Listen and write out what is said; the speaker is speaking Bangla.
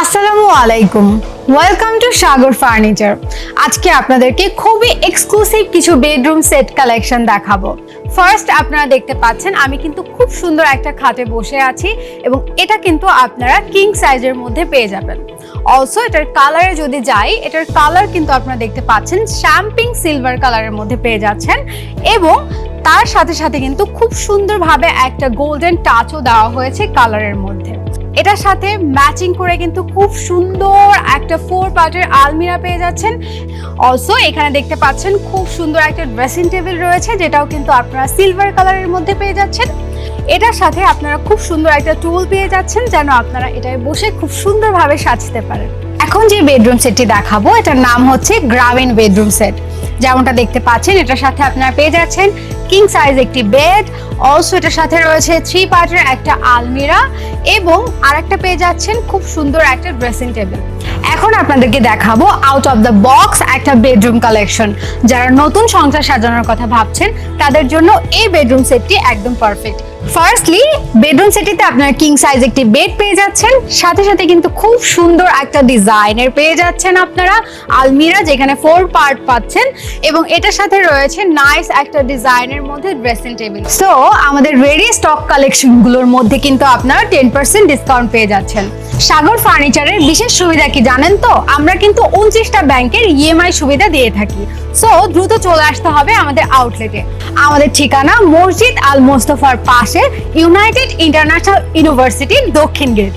আসসালামু আলাইকুম, ওয়েলকাম টু সাগর ফার্নিচার। আজকে আপনাদেরকে খুবই এক্সক্লুসিভ কিছু বেডরুম সেট কালেকশন দেখাবো। ফার্স্ট আপনারা দেখতে পাচ্ছেন আমি কিন্তু খুব সুন্দর একটা খাটে বসে আছি এবং এটা কিন্তু আপনারা কিং সাইজের মধ্যে পেয়ে যাবেন। অলসো এটার কালারে যদি যাই, এটার কালার কিন্তু আপনারা দেখতে পাচ্ছেন শ্যাম্পিং সিলভার কালারের মধ্যে পেয়ে যাচ্ছেন এবং তার সাথে সাথে কিন্তু খুব সুন্দরভাবে একটা গোল্ডেন টাচও দেওয়া হয়েছে কালারের মধ্যে। এটার সাথে ম্যাচিং করে কিন্তু খুব সুন্দর একটা 4 পার্টের আলমিরা পেয়ে যাচ্ছেন। অলসো এখানে দেখতে পাচ্ছেন খুব সুন্দর একটা ড্রেসিং টেবিল রয়েছে, যেটাও কিন্তু আপনারা সিলভার কালারের মধ্যে পেয়ে যাচ্ছেন। এটার সাথে আপনারা খুব সুন্দর একটা টুল পেয়ে যাচ্ছেন, যেন আপনারা এটায় বসে খুব সুন্দরভাবে সাজতে পারেন। এখন যে বেডরুম সেটটি দেখাবো, এটার নাম হচ্ছে গ্রামীণ বেডরুম সেট। যেমনটা দেখতে পাচ্ছেন এটার সাথে আপনারা পেয়ে যাচ্ছেন কিং সাইজ একটি বেড, অলসো এটার সাথে রয়েছে 3 পার্টের একটা আলমিরা এবং আরেকটা পেয়ে যাচ্ছেন খুব সুন্দর একটা ড্রেসিং টেবিল। এখন আপনাদেরকে দেখাবো আউট অফ দ্য বক্স একটা বেডরুম কালেকশন। যারা নতুন সংসার সাজানোর কথা ভাবছেন তাদের জন্য এই বেডরুম সেটটি একদম পারফেক্ট। ফার্স্টলি বেডরুম সেটটিতে আপনারা কিং সাইজ একটি বেড পেয়ে যাচ্ছেন, সাথে সাথে কিন্তু খুব সুন্দর একটা ডিজাইনের পেয়ে যাচ্ছেন আপনারা আলমিরা, যেখানে 4 পার্ট পাচ্ছেন এবং এটার সাথে রয়েছে নাইস একটা ডিজাইনের মধ্যে ড্রেসিং টেবিল। সো আমাদের রেডি স্টক কালেকশনগুলোর মধ্যে কিন্তু আপনারা 10% ডিসকাউন্ট পেয়ে যাচ্ছেন। সাগর ফার্নিচারের বিশেষ সুবিধা কি জানেন তো? আমরা কিন্তু 29টা ব্যাংকের ইএমআই সুবিধা দিয়ে থাকি। সো দ্রুত চলে আসতে হবে আমাদের আউটলেটে। আমাদের ঠিকানা মসজিদ আল মোস্তফার পাশে ইউনাইটেড ইন্টারন্যাশনাল ইউনিভার্সিটির দক্ষিণ গেট।